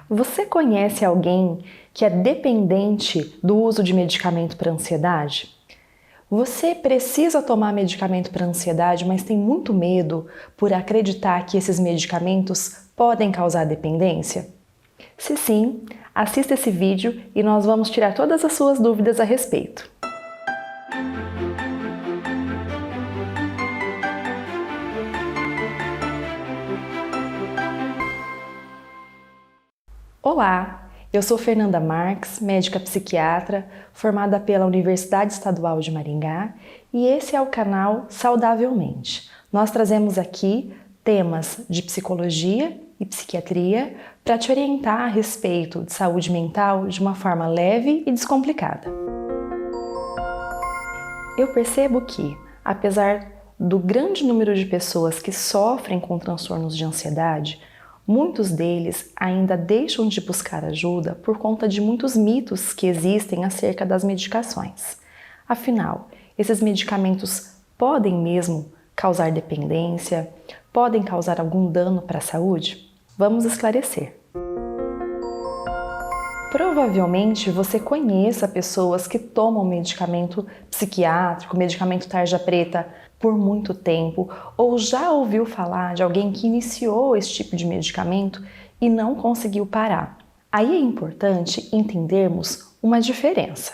Você conhece alguém que é dependente do uso de medicamento para ansiedade? Você precisa tomar medicamento para ansiedade, mas tem muito medo por acreditar que esses medicamentos podem causar dependência? Se sim, assista esse vídeo e nós vamos tirar todas as suas dúvidas a respeito. Olá, eu sou Fernanda Marques, médica psiquiatra, formada pela Universidade Estadual de Maringá, e esse é o canal Saudavelmente. Nós trazemos aqui temas de psicologia e psiquiatria para te orientar a respeito de saúde mental de uma forma leve e descomplicada. Eu percebo que, apesar do grande número de pessoas que sofrem com transtornos de ansiedade, muitos deles ainda deixam de buscar ajuda por conta de muitos mitos que existem acerca das medicações. Afinal, esses medicamentos podem mesmo causar dependência? Podem causar algum dano para a saúde? Vamos esclarecer. Provavelmente você conheça pessoas que tomam medicamento psiquiátrico, medicamento tarja preta, por muito tempo, ou já ouviu falar de alguém que iniciou esse tipo de medicamento e não conseguiu parar. Aí é importante entendermos uma diferença.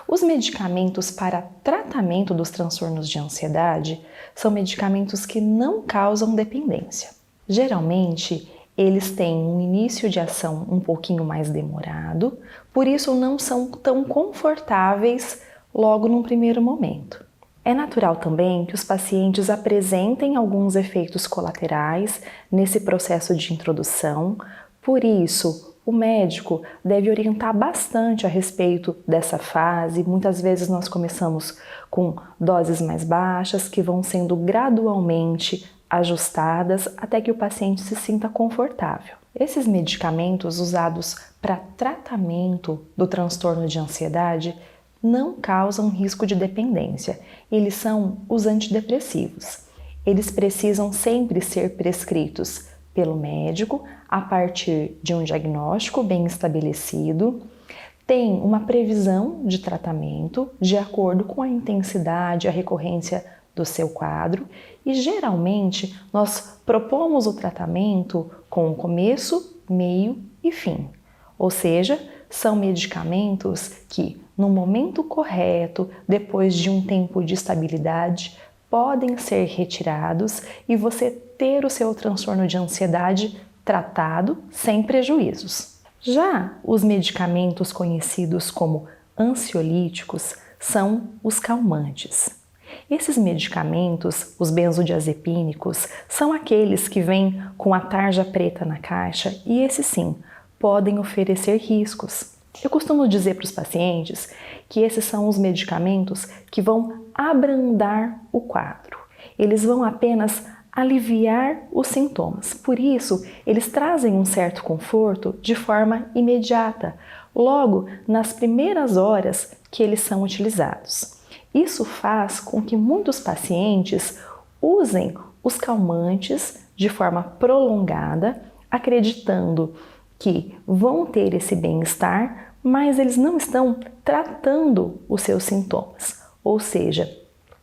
Os medicamentos para tratamento dos transtornos de ansiedade são medicamentos que não causam dependência. Geralmente, eles têm um início de ação um pouquinho mais demorado, por isso não são tão confortáveis logo num primeiro momento. É natural também que os pacientes apresentem alguns efeitos colaterais nesse processo de introdução, por isso o médico deve orientar bastante a respeito dessa fase. Muitas vezes nós começamos com doses mais baixas que vão sendo gradualmente ajustadas até que o paciente se sinta confortável. Esses medicamentos usados para tratamento do transtorno de ansiedade não causam risco de dependência. Eles são os antidepressivos. Eles precisam sempre ser prescritos pelo médico a partir de um diagnóstico bem estabelecido. Tem uma previsão de tratamento de acordo com a intensidade, a recorrência do seu quadro e geralmente nós propomos o tratamento com começo, meio e fim. Ou seja, são medicamentos que, no momento correto, depois de um tempo de estabilidade, podem ser retirados e você ter o seu transtorno de ansiedade tratado sem prejuízos. Já os medicamentos conhecidos como ansiolíticos são os calmantes. Esses medicamentos, os benzodiazepínicos, são aqueles que vêm com a tarja preta na caixa e esses sim podem oferecer riscos. Eu costumo dizer para os pacientes que esses são os medicamentos que vão abrandar o quadro. Eles vão apenas aliviar os sintomas. Por isso, eles trazem um certo conforto de forma imediata, logo nas primeiras horas que eles são utilizados. Isso faz com que muitos pacientes usem os calmantes de forma prolongada, acreditando que vão ter esse bem-estar, mas eles não estão tratando os seus sintomas. Ou seja,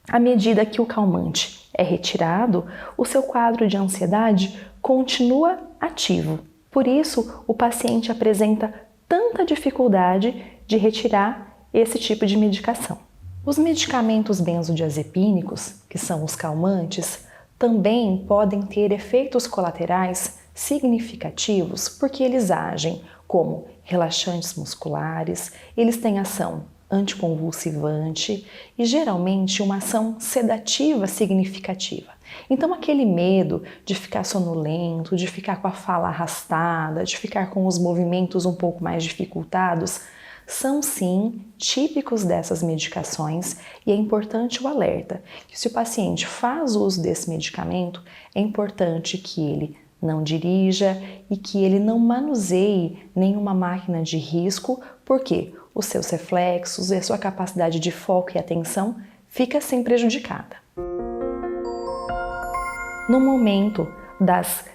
à medida que o calmante é retirado, o seu quadro de ansiedade continua ativo. Por isso, o paciente apresenta tanta dificuldade de retirar esse tipo de medicação. Os medicamentos benzodiazepínicos, que são os calmantes, também podem ter efeitos colaterais significativos porque eles agem como relaxantes musculares, eles têm ação anticonvulsivante e geralmente uma ação sedativa significativa. Então aquele medo de ficar sonolento, de ficar com a fala arrastada, de ficar com os movimentos um pouco mais dificultados, são sim típicos dessas medicações e é importante o alerta que se o paciente faz uso desse medicamento, é importante que ele não dirija e que ele não manuseie nenhuma máquina de risco, porque os seus reflexos e a sua capacidade de foco e atenção fica assim prejudicada. No momento das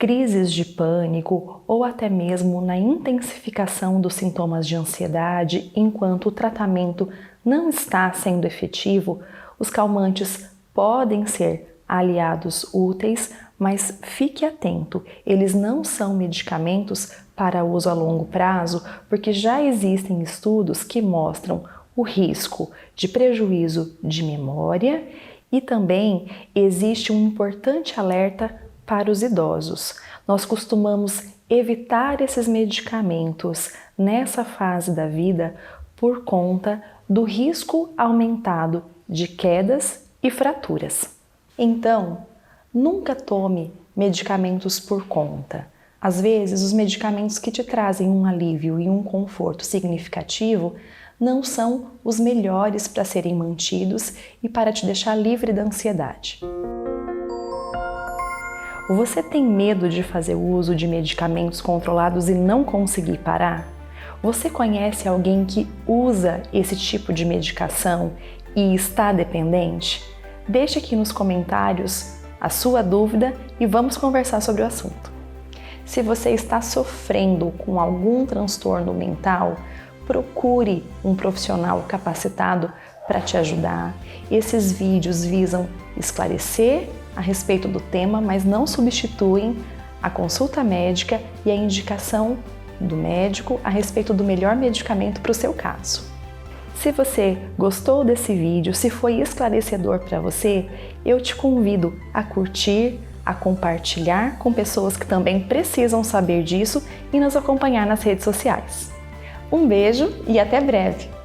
crises de pânico ou até mesmo na intensificação dos sintomas de ansiedade enquanto o tratamento não está sendo efetivo, os calmantes podem ser aliados úteis, mas fique atento, eles não são medicamentos para uso a longo prazo, porque já existem estudos que mostram o risco de prejuízo de memória e também existe um importante alerta para os idosos. Nós costumamos evitar esses medicamentos nessa fase da vida por conta do risco aumentado de quedas e fraturas. Então, nunca tome medicamentos por conta. Às vezes, os medicamentos que te trazem um alívio e um conforto significativo não são os melhores para serem mantidos e para te deixar livre da ansiedade. Você tem medo de fazer uso de medicamentos controlados e não conseguir parar? Você conhece alguém que usa esse tipo de medicação e está dependente? Deixe aqui nos comentários a sua dúvida e vamos conversar sobre o assunto. Se você está sofrendo com algum transtorno mental, procure um profissional capacitado para te ajudar. Esses vídeos visam esclarecer a respeito do tema, mas não substituem a consulta médica e a indicação do médico a respeito do melhor medicamento para o seu caso. Se você gostou desse vídeo, se foi esclarecedor para você, eu te convido a curtir, a compartilhar com pessoas que também precisam saber disso e nos acompanhar nas redes sociais. Um beijo e até breve!